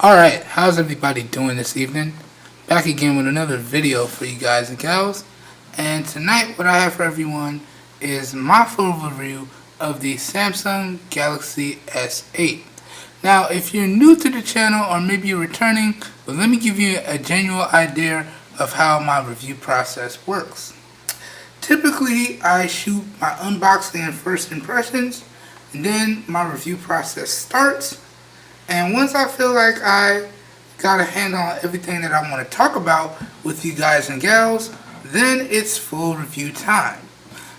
Alright, how's everybody doing this evening? Back again with another video for you guys and gals. And tonight what I have for everyone is my full review of the Samsung Galaxy S8. Now if you're new to the channel or maybe you're returning, well, let me give you a genuine idea of how my review process works. Typically I shoot my unboxing and first impressions, and then my review process starts. And once I feel like I got a handle on everything that I want to talk about with you guys and gals, then it's full review time.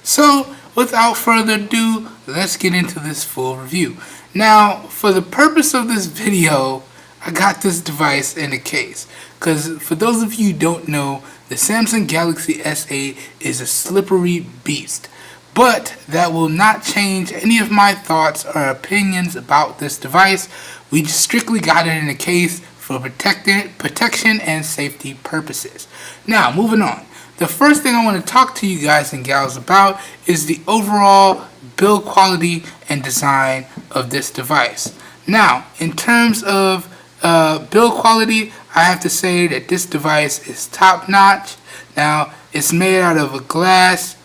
So without further ado, let's get into this full review. Now, for the purpose of this video, I got this device in a case. Because for those of you who don't know, the Samsung Galaxy S8 is a slippery beast. But that will not change any of my thoughts or opinions about this device. We just strictly got it in a case for protection and safety purposes. Now, moving on. The first thing I want to talk to you guys and gals about is the overall build quality and design of this device. Now, in terms of build quality, I have to say that this device is top notch. Now, it's made out of a glass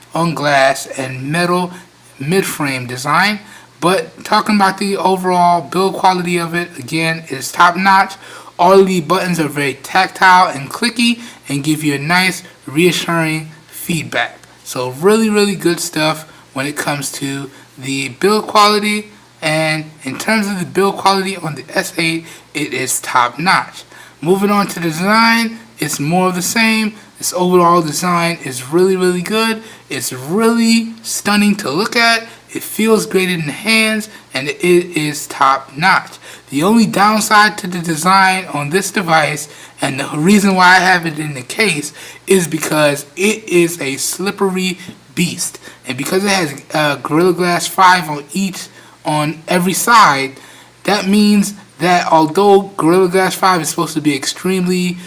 and metal mid-frame design, but talking about the overall build quality of it, again, is top notch. All of the buttons are very tactile and clicky and give you a nice reassuring feedback. So really good stuff when it comes to the build quality. And in terms of the build quality on the S8, it is top notch. Moving on to the design, it's more of the same. This overall design is really good. It's really stunning to look at. It feels great in the hands, and it is top notch. The only downside to the design on this device, and the reason why I have it in the case, is because it is a slippery beast. And because it has Gorilla Glass 5 on every side, that means that although Gorilla Glass 5 is supposed to be extremely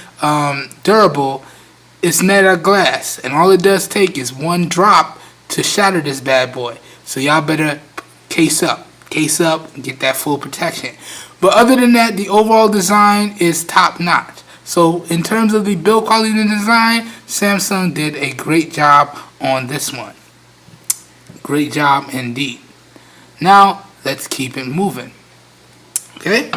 durable, it's made out of glass, and all it does take is one drop to shatter this bad boy. So y'all better case up and get that full protection. But other than that, the overall design is top notch. So in terms of the build quality and design, Samsung did a great job on this one. Great job indeed. Now let's keep it moving. Okay.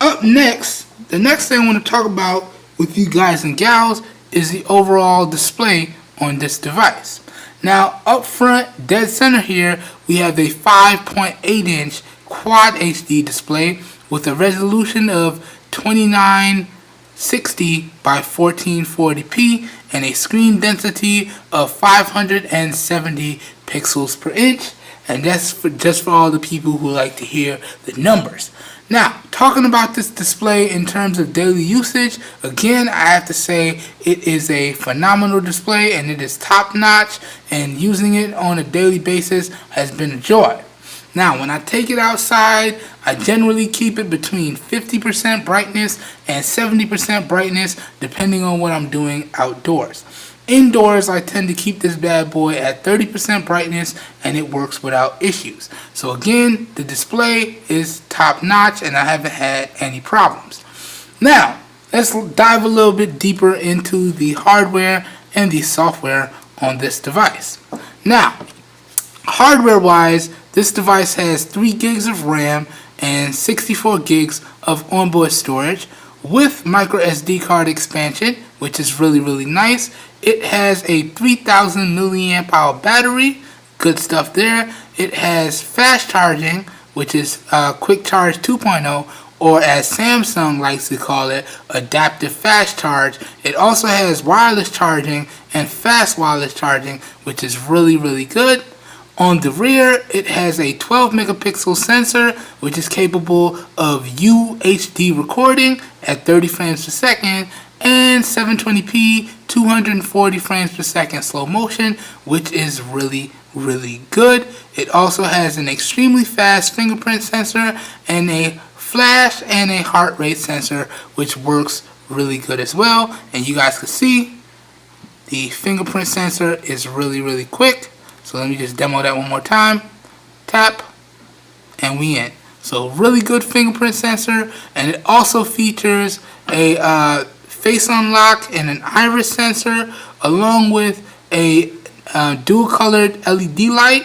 Up next, the next thing I want to talk about with you guys and gals is the overall display on this device. Now, up front, dead center here, we have a 5.8-inch Quad HD display with a resolution of 2960 by 1440p and a screen density of 570 pixels per inch. And that's just for all the people who like to hear the numbers. Now, talking about this display in terms of daily usage, again, I have to say it is a phenomenal display and it is top notch, and using it on a daily basis has been a joy. Now, when I take it outside, I generally keep it between 50% brightness and 70% brightness depending on what I'm doing outdoors. Indoors, I tend to keep this bad boy at 30% brightness and it works without issues. So again, the display is top notch and I haven't had any problems. Now, let's dive a little bit deeper into the hardware and the software on this device. Now, hardware wise, this device has 3 gigs of RAM and 64 gigs of onboard storage with micro SD card expansion, which is really nice. It has a 3000 milliamp hour battery, good stuff there. It has fast charging, which is quick charge 2.0, or as Samsung likes to call it, adaptive fast charge. It also has wireless charging and fast wireless charging, which is really good. On the rear, it has a 12 megapixel sensor, which is capable of UHD recording at 30 frames per second and 720p 240 frames per second slow motion, which is really good. It also has an extremely fast fingerprint sensor and a flash and a heart rate sensor, which works really good as well. And you guys can see the fingerprint sensor is really quick. So let me just demo that one more time. Tap, and we in. So really good fingerprint sensor, and it also features a face unlock and an iris sensor, along with a dual colored LED light,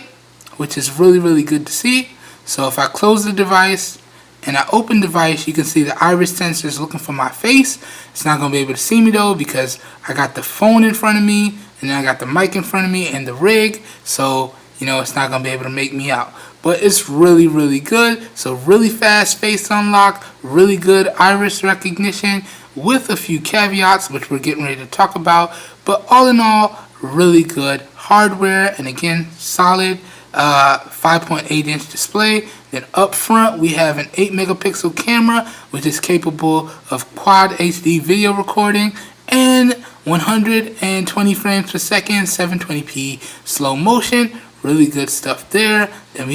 which is really good to see. So if I close the device and I open the device, you can see the iris sensor is looking for my face. It's not going to be able to see me though, because I got the phone in front of me, and then I got the mic in front of me and the rig, so you know it's not going to be able to make me out. But it's really good. So really fast face unlock, really good iris recognition, with a few caveats which we're getting ready to talk about. But all in all, really good hardware, and again, solid 5.8-inch display. Then up front we have an 8 megapixel camera, which is capable of quad HD video recording and 120 frames per second, 720p slow motion. Really good stuff there. Then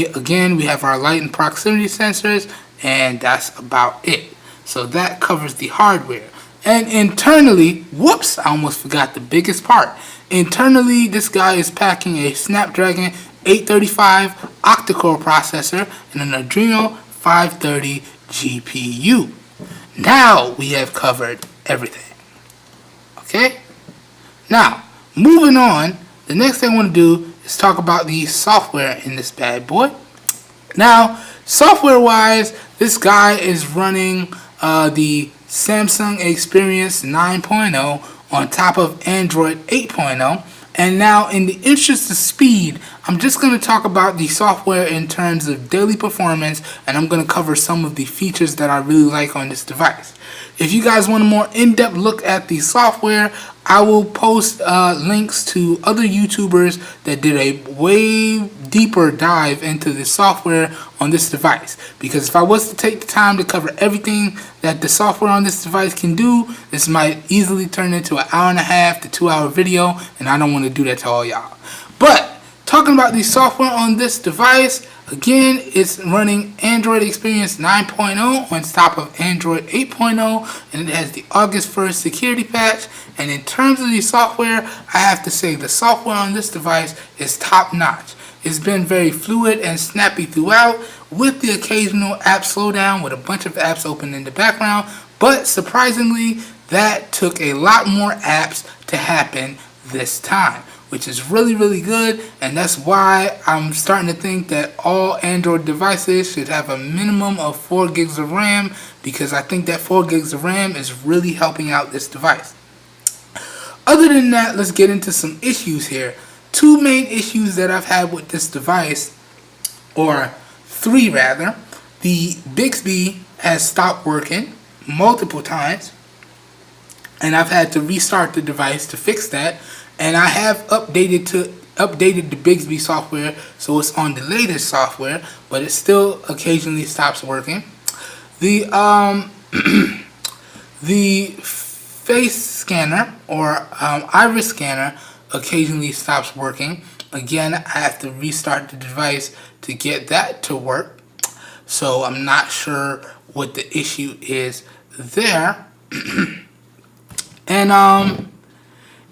we have our light and proximity sensors, and that's about it. So that covers the hardware. And internally, whoops, I almost forgot the biggest part. Internally, this guy is packing a Snapdragon 835 octa-core processor and an Adreno 530 GPU. Now we have covered everything. Okay? Now, moving on, the next thing I want to do is talk about the software in this bad boy. Now, software-wise, this guy is running the Samsung Experience 9.0 on top of Android 8.0. And now, in the interest of speed, I'm just going to talk about the software in terms of daily performance, and I'm going to cover some of the features that I really like on this device. If you guys want a more in-depth look at the software, I will post links to other YouTubers that did a way deeper dive into the software on this device. Because if I was to take the time to cover everything that the software on this device can do, this might easily turn into an hour-and-a-half to 2-hour video, and I don't want to do that to all y'all. But talking about the software on this device, again, it's running Android Experience 9.0 on top of Android 8.0, and it has the August 1st security patch. And in terms of the software, I have to say the software on this device is top-notch. It's been very fluid and snappy throughout, with the occasional app slowdown with a bunch of apps open in the background. But surprisingly, that took a lot more apps to happen this time, which is really good, and that's why I'm starting to think that all Android devices should have a minimum of 4 gigs of RAM, because I think that 4 gigs of RAM is really helping out this device. Other than that, let's get into some issues here. 2 main issues that I've had with this device, or 3 rather. The Bixby has stopped working multiple times, and I've had to restart the device to fix that. And I have updated the Bixby software, so it's on the latest software, but it still occasionally stops working. The the face scanner, or iris scanner, occasionally stops working. Again, I have to restart the device to get that to work. So I'm not sure what the issue is there. And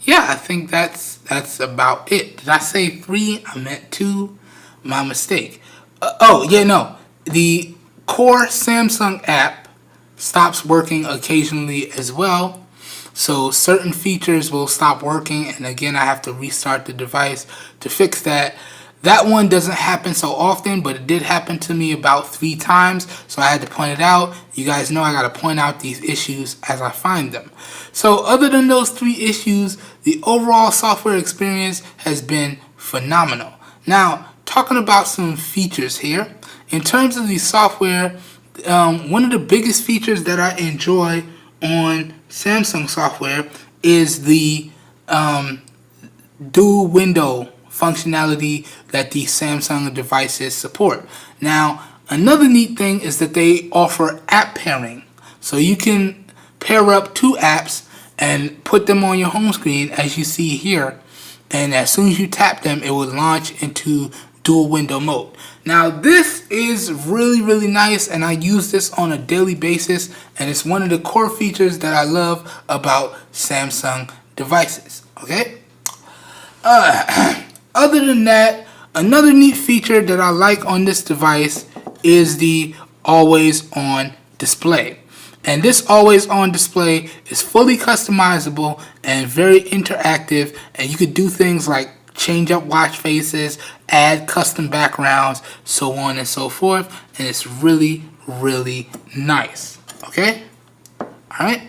yeah, I think that's about it. Did I say 3? I meant 2. My mistake. Oh, yeah, no. The core Samsung app stops working occasionally as well. So certain features will stop working, and again, I have to restart the device to fix that. That one doesn't happen so often, but it did happen to me about 3 times, so I had to point it out. You guys know I got to point out these issues as I find them. So other than those 3 issues, the overall software experience has been phenomenal. Now, talking about some features here. In terms of the software, one of the biggest features that I enjoy on Samsung software is the dual window functionality that the Samsung devices support. Now, another neat thing is that they offer app pairing. So you can pair up 2 apps and put them on your home screen, as you see here. And as soon as you tap them, it will launch into dual window mode. Now, this is really nice, and I use this on a daily basis, and it's one of the core features that I love about Samsung devices. Okay? Other than that, another neat feature that I like on this device is the always on display. And this always on display is fully customizable and very interactive, and you could do things like change up watch faces, add custom backgrounds, so on and so forth, and it's really nice. Okay, alright,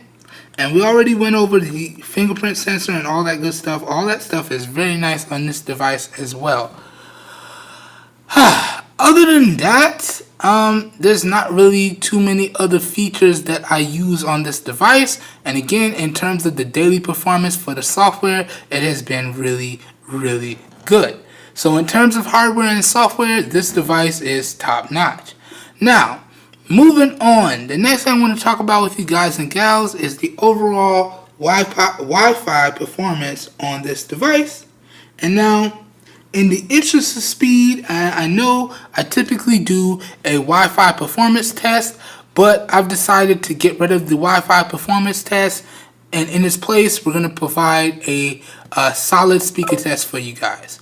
and we already went over the fingerprint sensor and all that good stuff. All that stuff is very nice on this device as well. Other than that, there's not really too many other features that I use on this device. And again, in terms of the daily performance for the software, it has been really good. So in terms of hardware and software, this device is top notch. Now, moving on, the next thing I want to talk about with you guys and gals is the overall Wi-Fi performance on this device. And now, in the interest of speed, I know I typically do a Wi-Fi performance test, but I've decided to get rid of the Wi-Fi performance test, and in its place, we're going to provide a solid speaker test for you guys.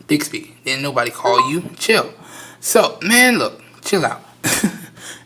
Bixby, didn't nobody call you? Chill. So, man, look, chill out.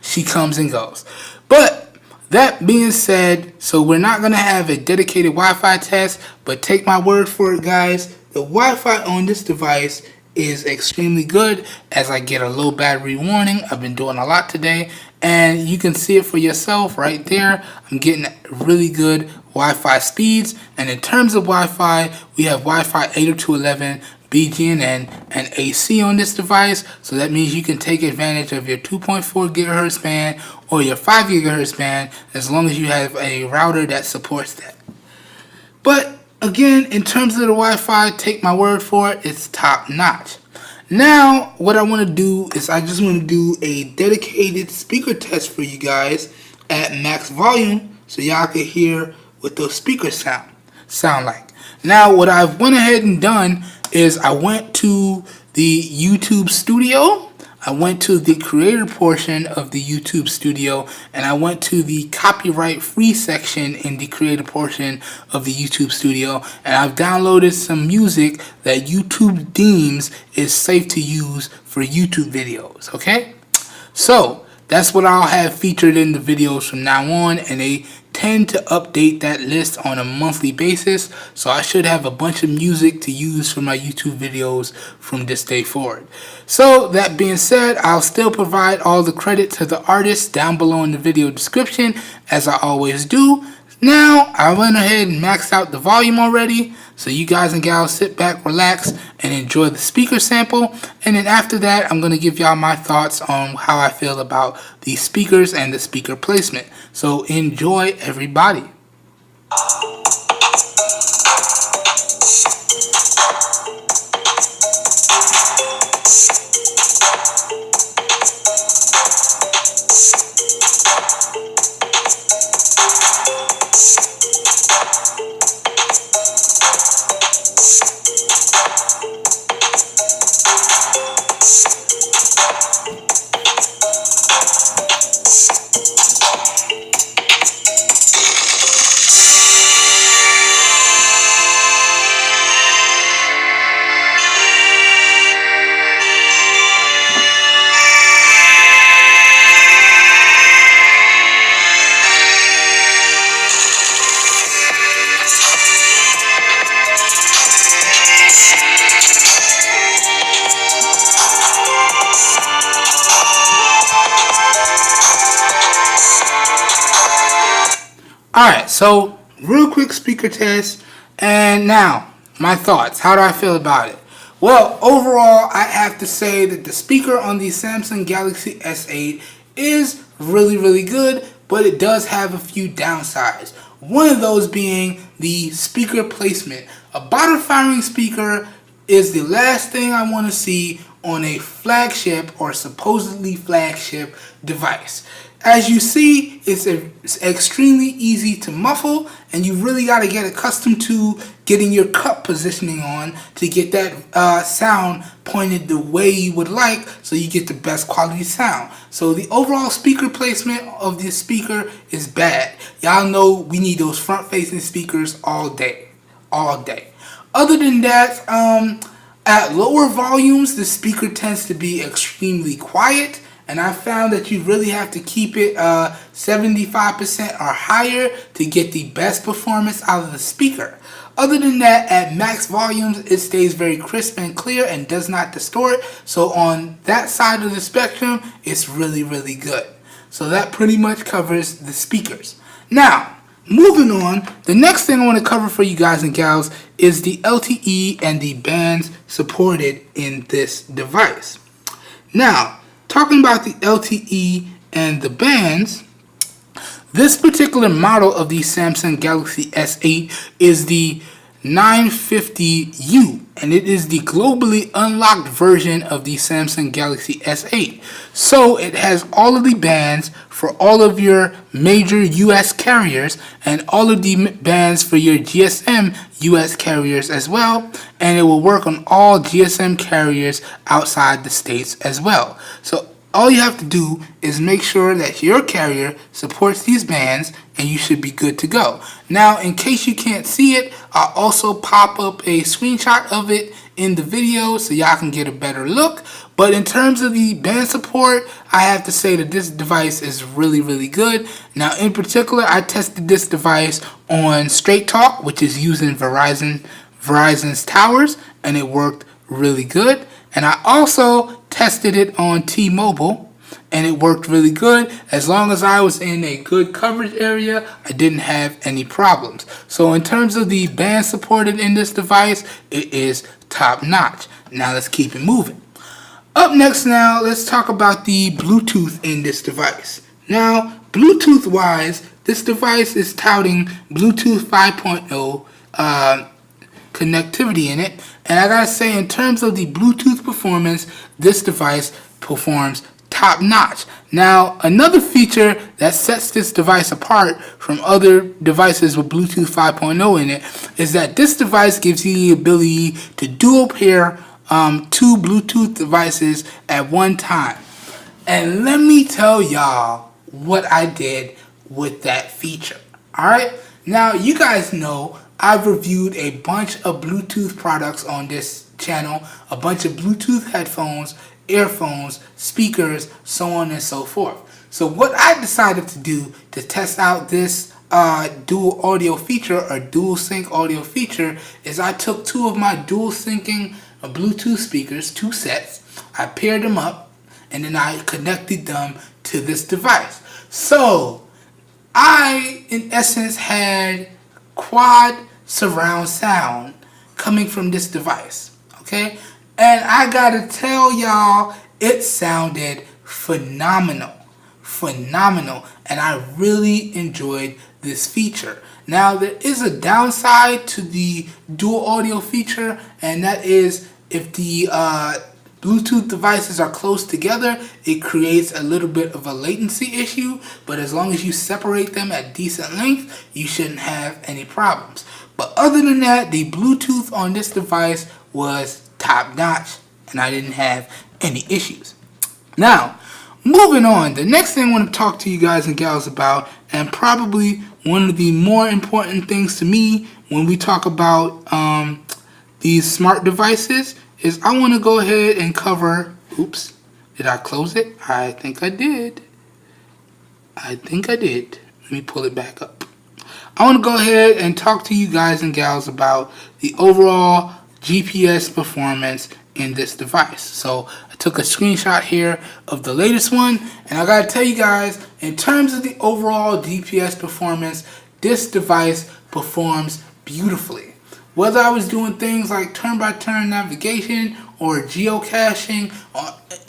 She comes and goes. But that being said, so we're not going to have a dedicated Wi-Fi test, but take my word for it, guys. The Wi-Fi on this device is extremely good, as I get a low battery warning. I've been doing a lot today, and you can see it for yourself right there. I'm getting really good Wi-Fi speeds, and in terms of Wi-Fi, we have Wi-Fi 802.11, BGNN, and AC on this device, so that means you can take advantage of your 2.4 gigahertz band or your 5 gigahertz band, as long as you have a router that supports that. But again, in terms of the Wi-Fi, take my word for it, it's top notch. Now, what I want to do is I just want to do a dedicated speaker test for you guys at max volume, so y'all can hear what those speakers sound like. Now, what I've went ahead and done is I went to the YouTube studio, I went to the creator portion of the YouTube studio, and I went to the copyright free section in the creator portion of the YouTube studio, and I've downloaded some music that YouTube deems is safe to use for YouTube videos, okay? So, that's what I'll have featured in the videos from now on, and they tend to update that list on a monthly basis, so I should have a bunch of music to use for my YouTube videos from this day forward. So that being said, I'll still provide all the credit to the artists down below in the video description, as I always do. Now, I went ahead and maxed out the volume already, so you guys and gals sit back, relax, and enjoy the speaker sample. And then after that, I'm going to give y'all my thoughts on how I feel about the speakers and the speaker placement. So enjoy, everybody. Alright, so real quick speaker test, and now my thoughts. How do I feel about it? Well, overall, I have to say that the speaker on the Samsung Galaxy S8 is really good, but it does have a few downsides. One of those being the speaker placement. A bottom firing speaker is the last thing I want to see on a flagship or supposedly flagship device. As you see, it's extremely easy to muffle, and you really got to get accustomed to getting your cup positioning on to get that sound pointed the way you would like, so you get the best quality sound. So the overall speaker placement of this speaker is bad. Y'all know we need those front-facing speakers all day. Other than that, at lower volumes, the speaker tends to be extremely quiet, and I found that you really have to keep it 75% or higher to get the best performance out of the speaker. Other than that, at max volumes, it stays very crisp and clear and does not distort. So on that side of the spectrum, it's really, really good. So that pretty much covers the speakers. Now, moving on, the next thing I want to cover for you guys and gals is the LTE and the bands supported in this device. Now, talking about the LTE and the bands, this particular model of the Samsung Galaxy S8 is the 950U, and it is the globally unlocked version of the Samsung Galaxy S8. So it has all of the bands for all of your major US carriers and all of the bands for your GSM US carriers as well, and it will work on all GSM carriers outside the States as well. So all you have to do is make sure that your carrier supports these bands and you should be good to go. Now, in case you can't see it, I'll also pop up a screenshot of it in the video so y'all can get a better look. But in terms of the band support, I have to say that this device is really, really good. Now, in particular, I tested this device on Straight Talk, which is using Verizon's towers, and it worked really good. And I also tested it on T-Mobile, and it worked really good. As long as I was in a good coverage area, I didn't have any problems. So in terms of the band supported in this device, it is top notch. Now let's keep it moving. Up next now, let's talk about the Bluetooth in this device. Now, Bluetooth wise, this device is touting Bluetooth 5.0 connectivity in it, and I gotta say, in terms of the Bluetooth performance, this device performs top notch. Now, another feature that sets this device apart from other devices with Bluetooth 5.0 in it is that this device gives you the ability to dual pair two Bluetooth devices at one time. And let me tell y'all what I did with that feature. Alright, now you guys know I've reviewed a bunch of Bluetooth products on this channel, a bunch of Bluetooth headphones, earphones, speakers, so on and so forth. So what I decided to do to test out this dual audio feature or dual sync audio feature is I took two of my dual syncing Bluetooth speakers, two sets, I paired them up, and then I connected them to this device. So I, in essence, had quad surround sound coming from this device, okay? And I gotta tell y'all, it sounded phenomenal, and I really enjoyed this feature. Now, there is a downside to the dual audio feature, and that is if the Bluetooth devices are close together, it creates a little bit of a latency issue, but as long as you separate them at decent length, you shouldn't have any problems. But other than that, the Bluetooth on this device was top notch, and I didn't have any issues. Now, moving on, the next thing I want to talk to you guys and gals about, and probably one of the more important things to me when we talk about these smart devices, is I want to go ahead and cover, oops, did I close it? I think I did. Let me pull it back up. I want to go ahead and talk to you guys and gals about the overall GPS performance in this device. So I took a screenshot here of the latest one, and I gotta tell you guys, in terms of the overall GPS performance, this device performs beautifully. Whether I was doing things like turn-by-turn navigation or geocaching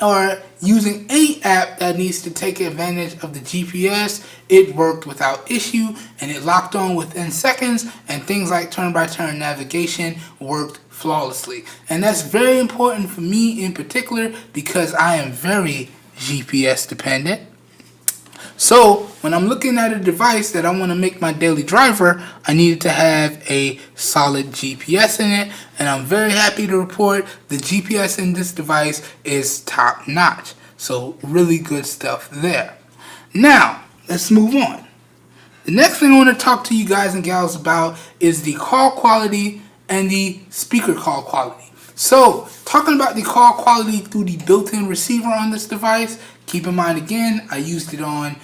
or using any app that needs to take advantage of the GPS, it worked without issue, and it locked on within seconds, and things like turn-by-turn navigation worked flawlessly. And that's very important for me in particular because I am very GPS dependent. So when I'm looking at a device that I want to make my daily driver, I needed to have a solid GPS in it, and I'm very happy to report the GPS in this device is top notch. So really good stuff there. Now, let's move on. The next thing I want to talk to you guys and gals about is the call quality and the speaker call quality. So, talking about the call quality through the built-in receiver on this device, Keep in mind again, I used it on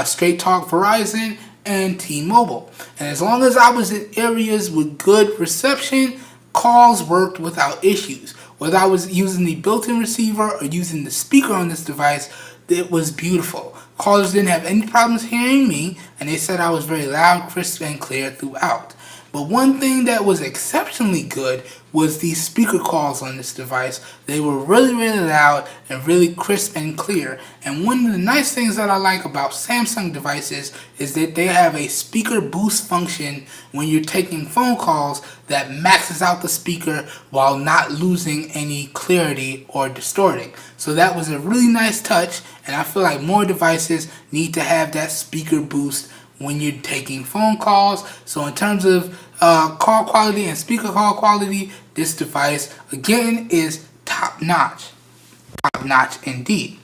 Straight Talk Verizon and T-Mobile. And as long as I was in areas with good reception, calls worked without issues. Whether I was using the built-in receiver or using the speaker on this device, it was beautiful. Callers didn't have any problems hearing me, and they said I was very loud, crisp, and clear throughout. But one thing that was exceptionally good was the speaker calls on this device. They were really, really loud and really crisp and clear. And one of the nice things that I like about Samsung devices is that they have a speaker boost function when you're taking phone calls that maxes out the speaker while not losing any clarity or distorting. So that was a really nice touch, and I feel like more devices need to have that speaker boost when you're taking phone calls. So in terms of call quality and speaker call quality, this device again is top notch indeed.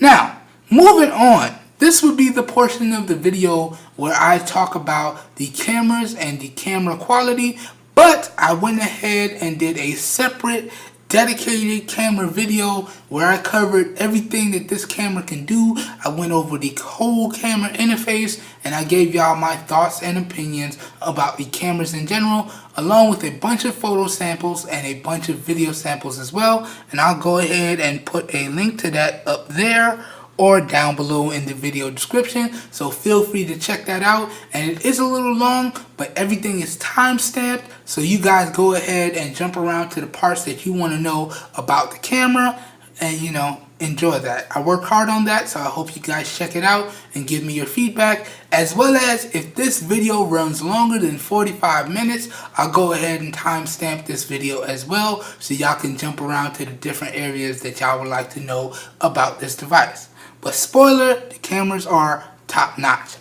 Now moving on, this would be the portion of the video where I talk about the cameras and the camera quality, but I went ahead and did a separate dedicated camera video where I covered everything that this camera can do. I went over the whole camera interface and I gave y'all my thoughts and opinions about the cameras in general, along with a bunch of photo samples and a bunch of video samples as well. And I'll go ahead and put a link to that up there or down below in the video description, so feel free to check that out. And it is a little long, but everything is time stamped, so you guys go ahead and jump around to the parts that you want to know about the camera and, you know, enjoy that. I work hard on that, so I hope you guys check it out and give me your feedback, as well as if this video runs longer than 45 minutes, I'll go ahead and timestamp this video as well, so y'all can jump around to the different areas that y'all would like to know about this device. But spoiler, the cameras are top notch.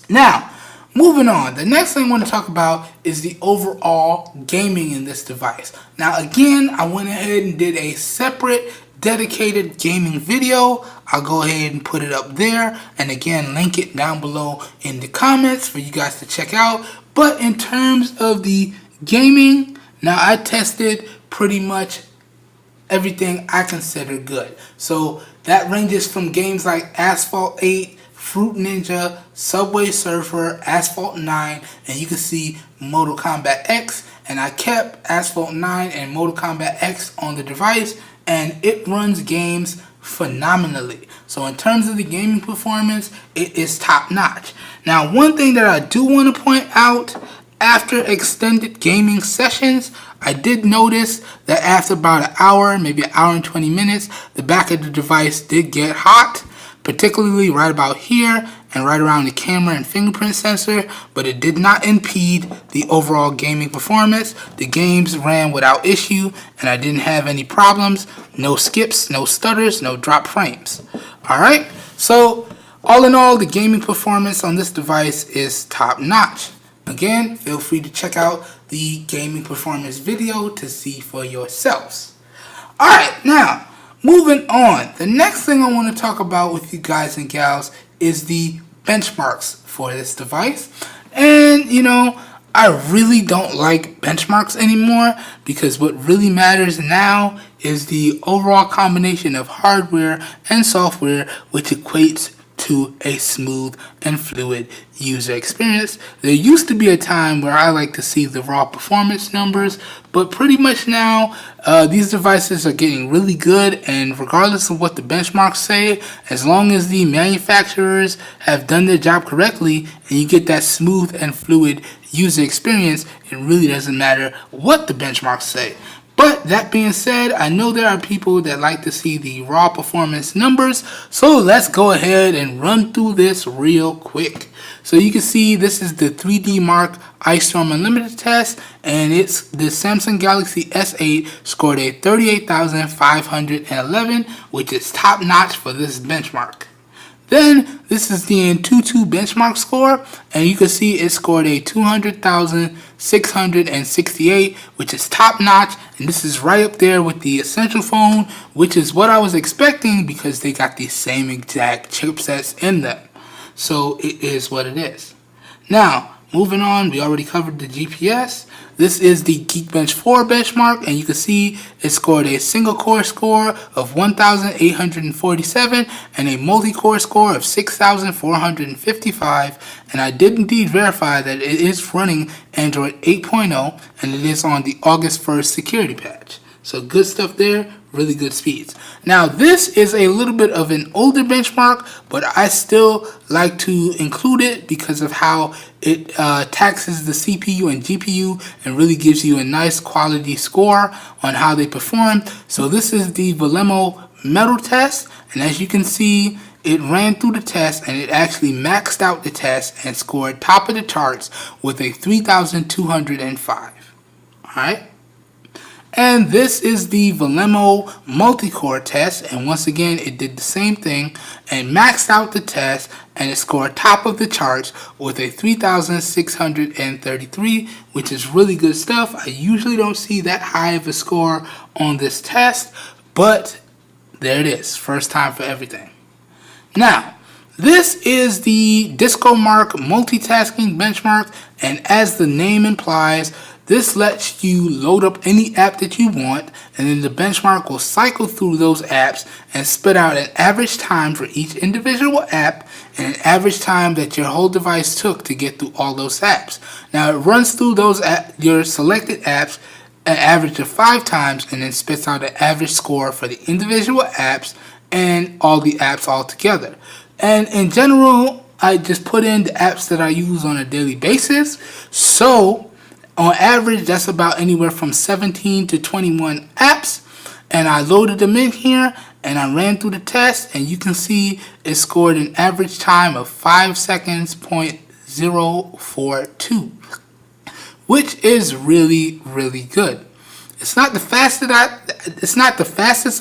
Now, moving on, the next thing I want to talk about is the overall gaming in this device. Now again, I went ahead and did a separate dedicated gaming video. I'll go ahead and put it up there, and again link it down below in the comments for you guys to check out. But in terms of the gaming, now I tested pretty much everything I consider good. So that ranges from games like Asphalt 8, Fruit Ninja, Subway Surfer, Asphalt 9, and you can see Mortal Kombat X. And I kept Asphalt 9 and Mortal Kombat X on the device, and it runs games phenomenally. So in terms of the gaming performance, it is top notch. Now one thing that I do want to point out, after extended gaming sessions, I did notice that after about an hour, maybe an hour and 20 minutes, the back of the device did get hot, particularly right about here and right around the camera and fingerprint sensor, but it did not impede the overall gaming performance. The games ran without issue and I didn't have any problems, no skips, no stutters, no drop frames. Alright, so all in all, the gaming performance on this device is top notch. Again, feel free to check out the gaming performance video to see for yourselves. Alright, now, moving on. The next thing I want to talk about with you guys and gals is the benchmarks for this device. And, you know, I really don't like benchmarks anymore, because what really matters now is the overall combination of hardware and software, which equates to a smooth and fluid user experience. There used to be a time where I like to see the raw performance numbers, but pretty much now these devices are getting really good, and regardless of what the benchmarks say, as long as the manufacturers have done their job correctly and you get that smooth and fluid user experience, it really doesn't matter what the benchmarks say. But that being said, I know there are people that like to see the raw performance numbers, so let's go ahead and run through this real quick. So you can see this is the 3D Mark Ice Storm Unlimited test, and it's the Samsung Galaxy S8 scored a 38,511, which is top notch for this benchmark. Then this is the Antutu benchmark score, and you can see it scored a 200,668, which is top notch, and this is right up there with the Essential phone, which is what I was expecting because they got the same exact chipsets in them. So it is what it is. Now, moving on, we already covered the GPS. This is the Geekbench 4 benchmark, and you can see it scored a single core score of 1,847 and a multi-core score of 6,455. And I did indeed verify that it is running Android 8.0, and it is on the August 1st security patch. So good stuff there, really good speeds. Now this is a little bit of an older benchmark, but I still like to include it because of how it taxes the CPU and GPU and really gives you a nice quality score on how they perform. So this is the Volemo metal test, and as you can see, it ran through the test and it actually maxed out the test and scored top of the charts with a 3,205. Alright? And this is the Volemo multi-core test, and once again it did the same thing and maxed out the test and it scored top of the charts with a 3,633, which is really good stuff. I usually don't see that high of a score on this test, but there it is, first time for everything. Now, this is the DiscoMark multitasking benchmark, and as the name implies, this lets you load up any app that you want, and then the benchmark will cycle through those apps and spit out an average time for each individual app and an average time that your whole device took to get through all those apps. Now it runs through those your selected apps an average of 5 times and then spits out an average score for the individual apps and all the apps all together. And in general, I just put in the apps that I use on a daily basis. So on average, that's about anywhere from 17 to 21 apps, and I loaded them in here and I ran through the test, and you can see it scored an average time of 5 seconds .042, which is really good. It's not the fastest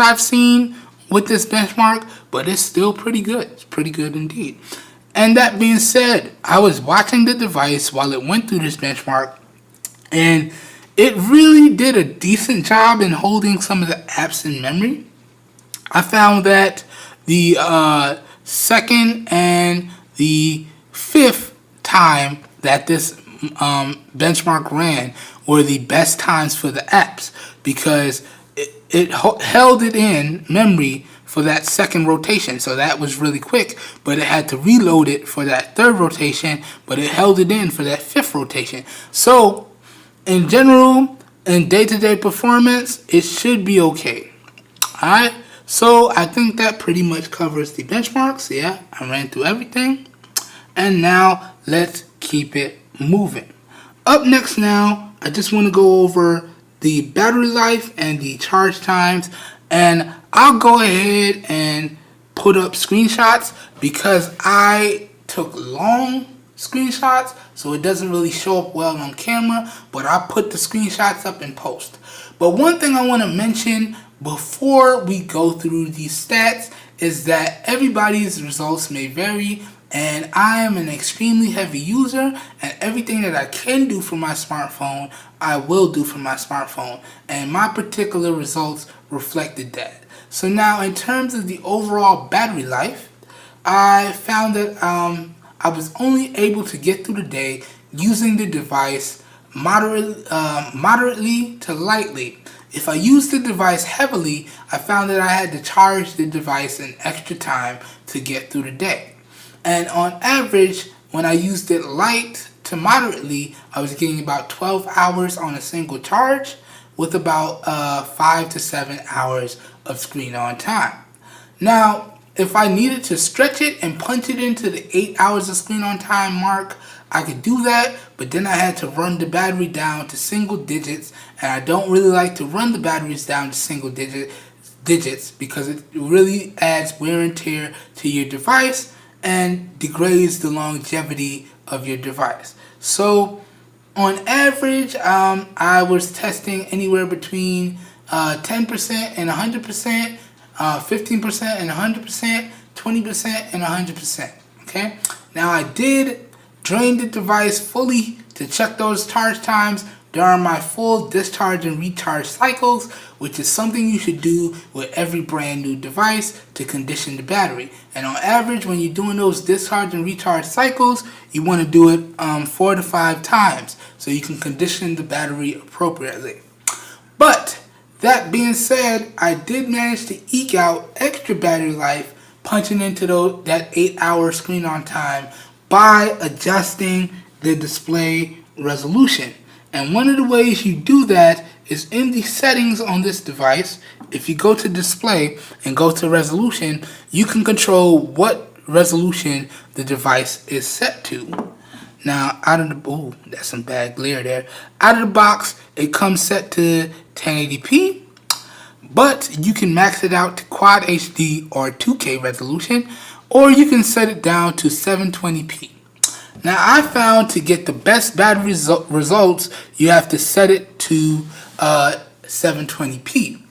I've seen with this benchmark, but it's still pretty good. It's pretty good indeed. And that being said, I was watching the device while it went through this benchmark, and it really did a decent job in holding some of the apps in memory. I found that the second and the fifth time that this benchmark ran were the best times for the apps, because it held it in memory for that second rotation, so that was really quick, but it had to reload it for that third rotation, but it held it in for that fifth rotation. So in general, in day-to-day performance, it should be okay. Alright, so I think that pretty much covers the benchmarks. Yeah, I ran through everything. And now, let's keep it moving. Up next now, I just want to go over the battery life and the charge times. And I'll go ahead and put up screenshots because I took long screenshots, so it doesn't really show up well on camera, but I'll put the screenshots up in post. But one thing I want to mention before we go through these stats is that everybody's results may vary, and I am an extremely heavy user, and everything that I can do for my smartphone, I will do for my smartphone, and my particular results reflected that. So now in terms of the overall battery life, I found that I was only able to get through the day using the device moderately to lightly. If I used the device heavily, I found that I had to charge the device an extra time to get through the day. And on average, when I used it light to moderately, I was getting about 12 hours on a single charge with about 5 to 7 hours of screen on time. Now, if I needed to stretch it and punch it into the 8 hours of screen on time mark, I could do that, but then I had to run the battery down to single digits, and I don't really like to run the batteries down to single digits because it really adds wear and tear to your device and degrades the longevity of your device. So on average, I was testing anywhere between 10% and 100%, 15% and 100%, 20% and 100%. Okay. Now I did drain the device fully to check those charge times during my full discharge and recharge cycles, which is something you should do with every brand new device to condition the battery. And on average, when you're doing those discharge and recharge cycles, you want to do it 4 to 5 times so you can condition the battery appropriately. But that being said, I did manage to eke out extra battery life punching into that 8-hour screen on time by adjusting the display resolution. And one of the ways you do that is in the settings on this device. If you go to display and go to resolution, you can control what resolution the device is set to. Now, out of the, oh, that's some bad glare there. Out of the box, it comes set to 1080p, but you can max it out to Quad HD or 2K resolution, or you can set it down to 720p. Now, I found to get the best battery results, you have to set it to 720p.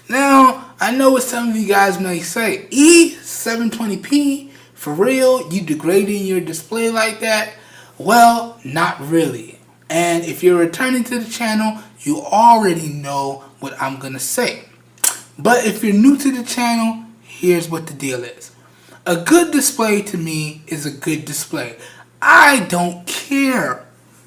Now, I know what some of you guys may say, 720p? For real? You degrading your display like that? Well, not really. And if you're returning to the channel, you already know what I'm going to say. But if you're new to the channel, here's what the deal is. A good display to me is a good display. I don't care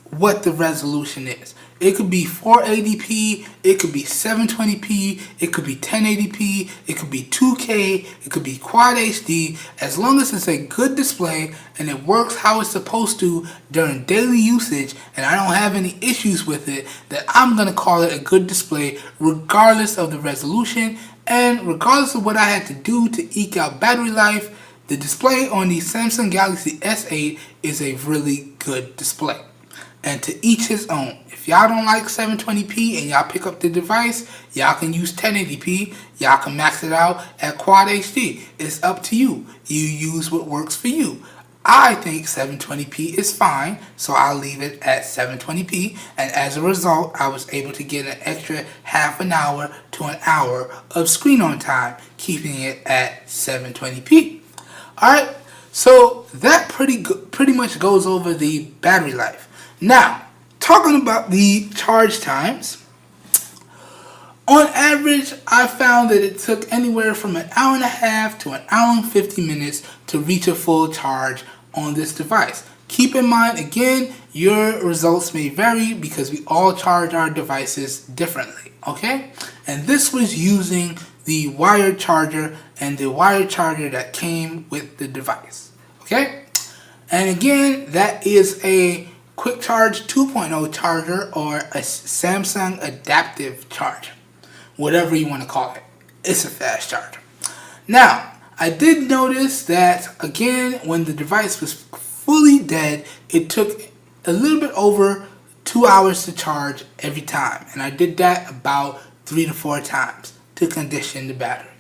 what the resolution is. It could be 480p, it could be 720p, it could be 1080p, it could be 2K, it could be Quad HD. As long as it's a good display and it works how it's supposed to during daily usage and I don't have any issues with it, that I'm going to call it a good display regardless of the resolution and regardless of what I had to do to eke out battery life. The display on the Samsung Galaxy S8 is a really good display. And to each his own. If y'all don't like 720p and y'all pick up the device, y'all can use 1080p. Y'all can max it out at Quad HD. It's up to you. You use what works for you. I think 720p is fine, so I'll leave it at 720p. And as a result, I was able to get an extra half an hour to an hour of screen on time, keeping it at 720p. Alright, so that pretty much goes over the battery life. Now, talking about the charge times, on average, I found that it took anywhere from an hour and a half to an hour and 50 minutes to reach a full charge on this device. Keep in mind, again, your results may vary because we all charge our devices differently, okay? And this was using the wired charger and the wired charger that came with the device, okay? And again, that is a Quick Charge 2.0 charger or a Samsung adaptive charger, whatever you want to call it. It's a fast charger. Now, I did notice that again, when the device was fully dead, it took a little bit over 2 hours to charge every time, and I did that about 3 to 4 times to condition the battery.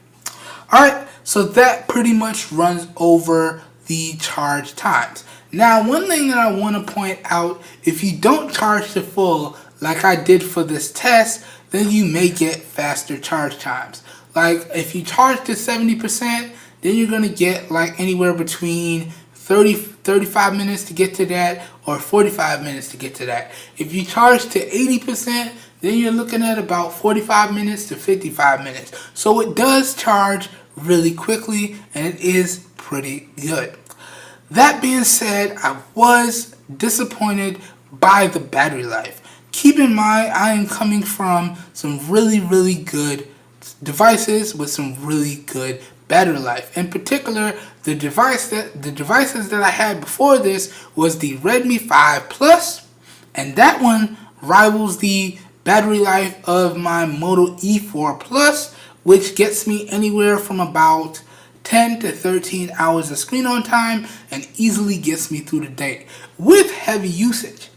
Alright, so that pretty much runs over the charge times. Now, one thing that I want to point out, if you don't charge to full, like I did for this test, then you may get faster charge times. Like, if you charge to 70%, then you're going to get like anywhere between 35 minutes to get to that, or 45 minutes to get to that. If you charge to 80%, then you're looking at about 45 minutes to 55 minutes. So it does charge really quickly, and it is pretty good. That being said, I was disappointed by the battery life. Keep in mind, I am coming from some really good devices with some really good battery life. In particular, the devices that I had before this was the Redmi 5 Plus, and that one rivals the battery life of my Moto E4 Plus, which gets me anywhere from about 10 to 13 hours of screen on time and easily gets me through the day with heavy usage.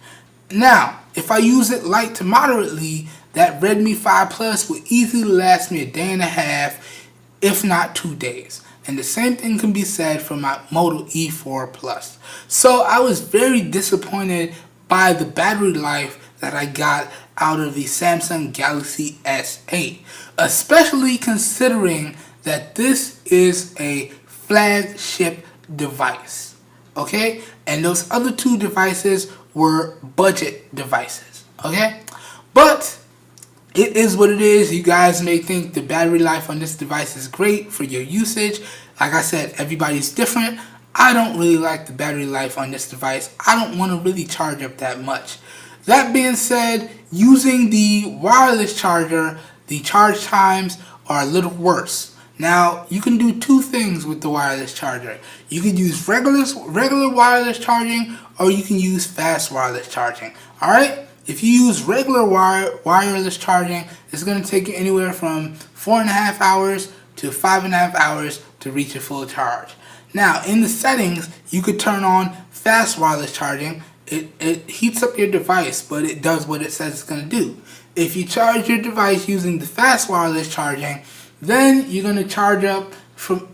Now, if I use it light to moderately, that Redmi 5 Plus will easily last me a day and a half, if not 2 days. And the same thing can be said for my Moto E4 Plus. So I was very disappointed by the battery life that I got out of the Samsung Galaxy S8, especially considering that this is a flagship device, okay? And those other two devices were budget devices, okay? But it is what it is. You guys may think the battery life on this device is great for your usage. Like I said, everybody's different. I don't really like the battery life on this device. I don't want to really charge up that much. That being said, using the wireless charger, the charge times are a little worse. Now, you can do two things with the wireless charger. You can use regular wireless charging, or you can use fast wireless charging. Alright? If you use regular wireless charging, it's going to take you anywhere from 4.5 hours to 5.5 hours to reach a full charge. Now, in the settings, you could turn on fast wireless charging. It heats up your device, but it does what it says it's going to do. If you charge your device using the fast wireless charging, then you're going to charge up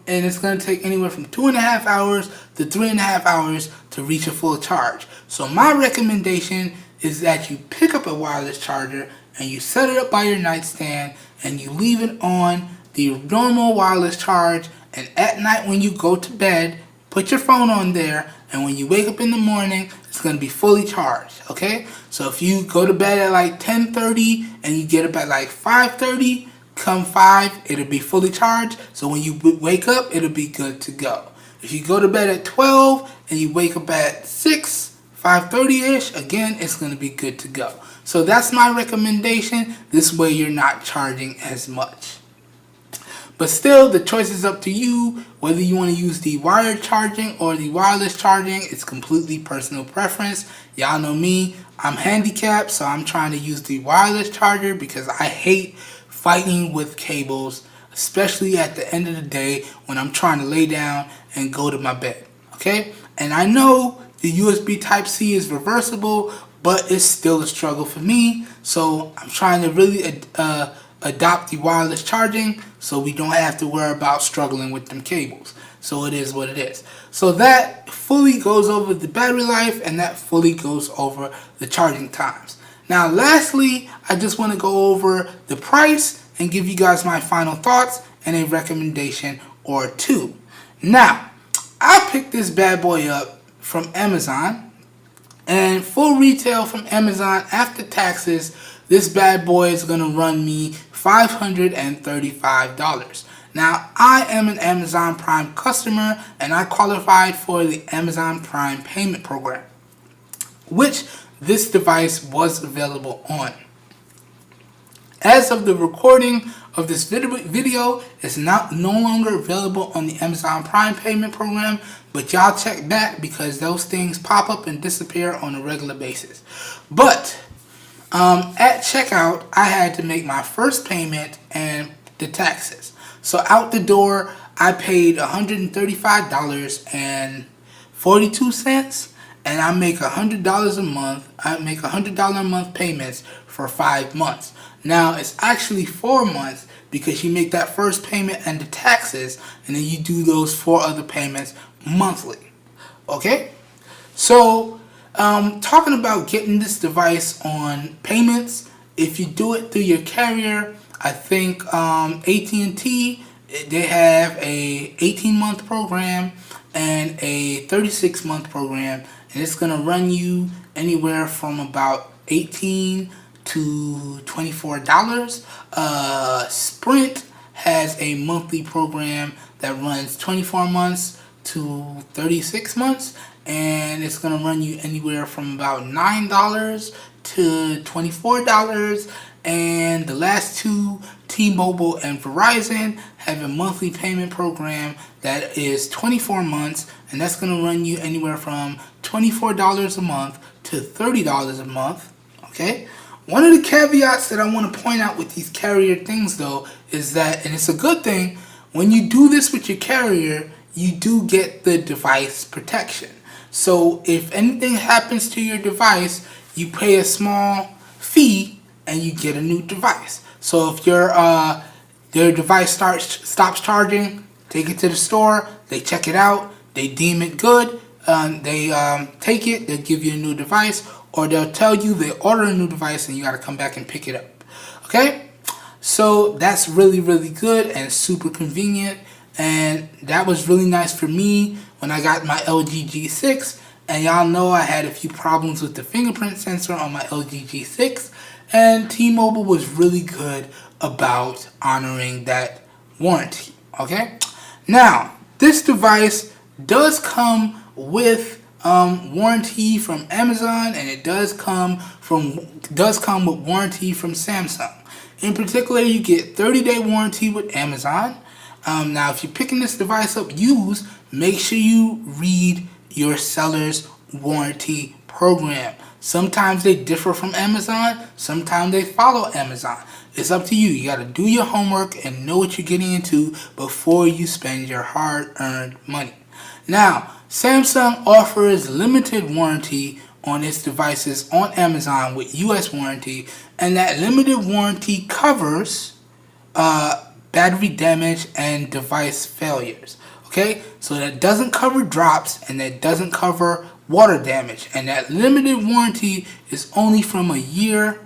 and it's going to take anywhere from 2.5 hours to 3.5 hours to reach a full charge. So my recommendation is that you pick up a wireless charger and you set it up by your nightstand and you leave it on the normal wireless charge, and at night when you go to bed, put your phone on there, and when you wake up in the morning, it's going to be fully charged, okay? So if you go to bed at like 10:30 and you get up at like 5:30, come 5, it'll be fully charged, so when you wake up, it'll be good to go. If you go to bed at 12 and you wake up at 6, 5:30ish, again, it's going to be good to go. So that's my recommendation. This way you're not charging as much. But still, the choice is up to you. Whether you want to use the wired charging or the wireless charging, it's completely personal preference. Y'all know me, I'm handicapped, so I'm trying to use the wireless charger because I hate fighting with cables, especially at the end of the day when I'm trying to lay down and go to my bed, okay? And I know the USB Type-C is reversible, but it's still a struggle for me, so I'm trying to really adopt the wireless charging so we don't have to worry about struggling with them cables. So it is what it is. So that fully goes over the battery life, and that fully goes over the charging times. Now lastly, I just want to go over the price and give you guys my final thoughts and a recommendation or two. Now, I picked this bad boy up from Amazon, and full retail from Amazon after taxes, this bad boy is going to run me $535. Now, I am an Amazon Prime customer, and I qualified for the Amazon Prime payment program, which this device was available on. As of the recording of this video, it's no longer available on the Amazon Prime payment program, but y'all check back because those things pop up and disappear on a regular basis. But at checkout, I had to make my first payment and the taxes. So out the door, I paid $135.42, and I make $100 a month. I make $100 a month payments for 5 months. Now it's actually 4 months because you make that first payment and the taxes, and then you do those 4 other payments monthly. Okay, so talking about getting this device on payments, if you do it through your carrier, I think AT&T, they have a 18-month program and a 36-month program, and it's going to run you anywhere from about $18 to $24. Sprint has a monthly program that runs 24 months to 36 months, and it's going to run you anywhere from about $9 to $24. And the last two, T-Mobile and Verizon, have a monthly payment program that is 24 months, and that's going to run you anywhere from $24 a month to $30 a month. Okay, one of the caveats that I want to point out with these carrier things though is that, and it's a good thing, when you do this with your carrier, you do get the device protection. So if anything happens to your device, you pay a small fee and you get a new device. So if your device stops charging, take it to the store, they check it out, they deem it good, they take it, they'll give you a new device, or they'll tell you they order a new device and you got to come back and pick it up. Okay, so that's really, really good and super convenient, and that was really nice for me when I got my LG G6. And y'all know I had a few problems with the fingerprint sensor on my LG G6, and T-Mobile was really good about honoring that warranty. Okay, now this device does come with warranty from Amazon, and it does come with warranty from Samsung. In particular, you get 30-day warranty with Amazon. Now, if you're picking this device up used, make sure you read your seller's warranty program. Sometimes they differ from Amazon, sometimes they follow Amazon. It's up to you. You got to do your homework and know what you're getting into before you spend your hard-earned money. Now, Samsung offers limited warranty on its devices on Amazon with US warranty, and that limited warranty covers battery damage and device failures. Okay, so that doesn't cover drops, and that doesn't cover water damage, and that limited warranty is only from a year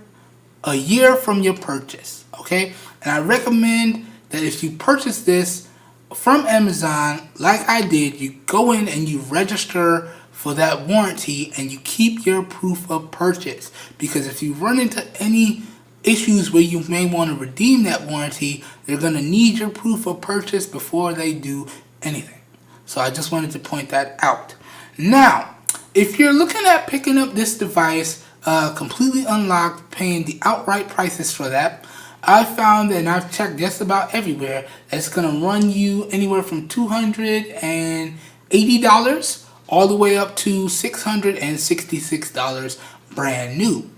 from your purchase. Okay, and I recommend that if you purchase this from Amazon, like I did, you go in and you register for that warranty and you keep your proof of purchase, because if you run into any issues where you may want to redeem that warranty, they're going to need your proof of purchase before they do anything. So I just wanted to point that out. Now, if you're looking at picking up this device completely unlocked, paying the outright prices for that, I found, and I've checked just about everywhere, it's going to run you anywhere from $280 all the way up to $666 brand new.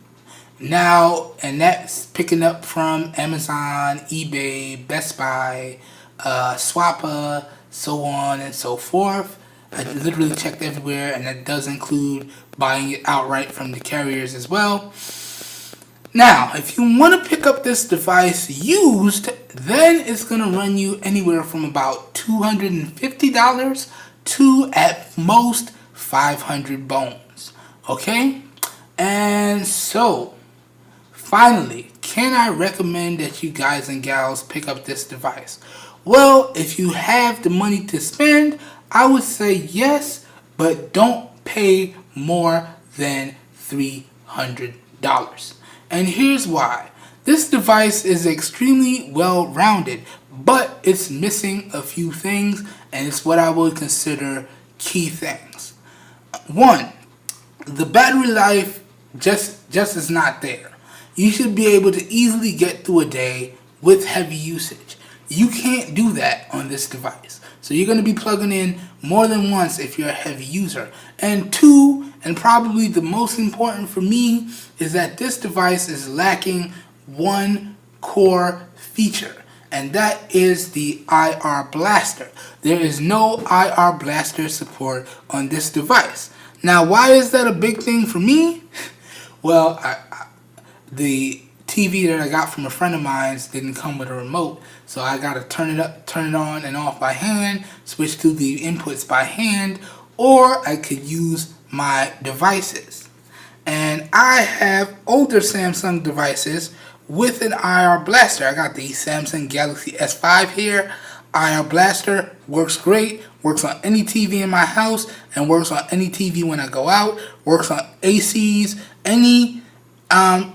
Now, and that's picking up from Amazon, eBay, Best Buy, Swappa, so on and so forth. I literally checked everywhere, and that does include buying it outright from the carriers as well. Now, if you want to pick up this device used, then it's going to run you anywhere from about $250 to at most 500 bones. Okay? And so, finally, can I recommend that you guys and gals pick up this device? Well, if you have the money to spend, I would say yes, but don't pay more than $300. And here's why. This device is extremely well rounded, but it's missing a few things, and it's what I would consider key things. One, the battery life just is not there. You should be able to easily get through a day with heavy usage. You can't do that on this device. So you're going to be plugging in more than once if you're a heavy user. And two, and probably the most important for me, is that this device is lacking one core feature, and that is the IR blaster. There is no IR blaster support on this device. Now, why is that a big thing for me? Well, the TV that I got from a friend of mine didn't come with a remote, so I got to turn it on and off by hand, switch to the inputs by hand, or I could use my devices. And I have older Samsung devices with an IR blaster. I got the Samsung Galaxy S5 here. IR blaster works great, works on any TV in my house, and works on any TV when I go out, works on ACs, any IR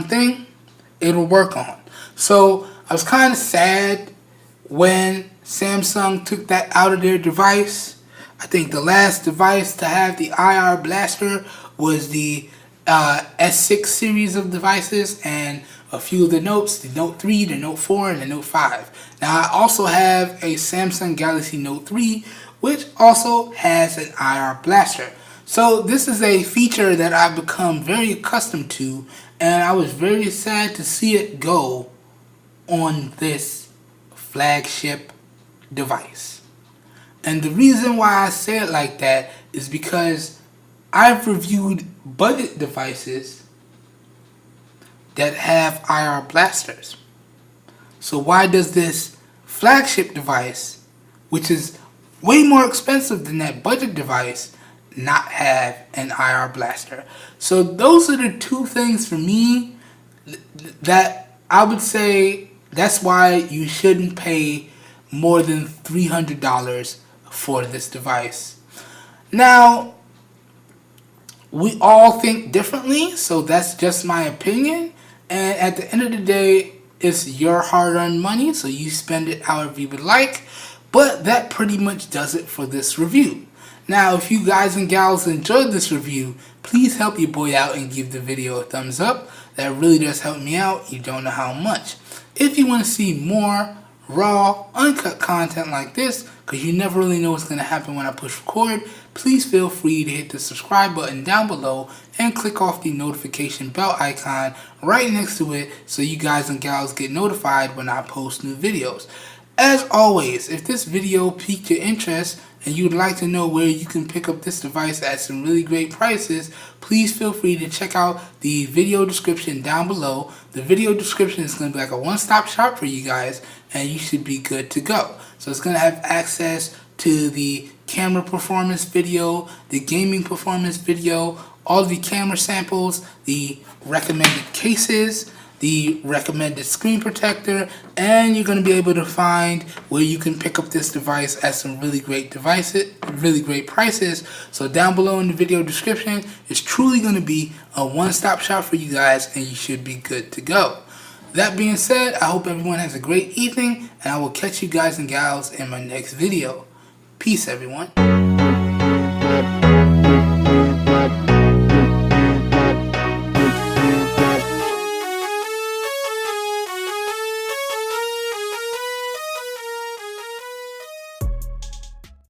thing, it'll work on. So I was kind of sad when Samsung took that out of their device. I think the last device to have the IR blaster was the S6 series of devices, and a few of the Notes, the Note 3, the Note 4, and the Note 5. Now I also have a Samsung Galaxy Note 3, which also has an IR blaster. So this is a feature that I've become very accustomed to, and I was very sad to see it go on this flagship device. And the reason why I say it like that is because I've reviewed budget devices that have IR blasters. So why does this flagship device, which is way more expensive than that budget device, not have an IR blaster? So those are the two things for me that I would say that's why you shouldn't pay more than $300 for this device. Now, we all think differently, so that's just my opinion. And at the end of the day, it's your hard-earned money, so you spend it however you would like. But that pretty much does it for this review. Now, if you guys and gals enjoyed this review, please help your boy out and give the video a thumbs up. That really does help me out. You don't know how much. If you want to see more raw, uncut content like this, because you never really know what's going to happen when I push record, please feel free to hit the subscribe button down below and click off the notification bell icon right next to it so you guys and gals get notified when I post new videos. As always, if this video piqued your interest and you'd like to know where you can pick up this device at some really great prices, please feel free to check out the video description down below. The video description is going to be like a one-stop shop for you guys, and you should be good to go. So it's going to have access to the camera performance video, the gaming performance video, all the camera samples, the recommended cases, the recommended screen protector, and you're going to be able to find where you can pick up this device at some really great prices. So down below in the video description is truly going to be a one-stop shop for you guys, and you should be good to go. That being said, I hope everyone has a great evening, and I will catch you guys and gals in my next video. Peace, everyone.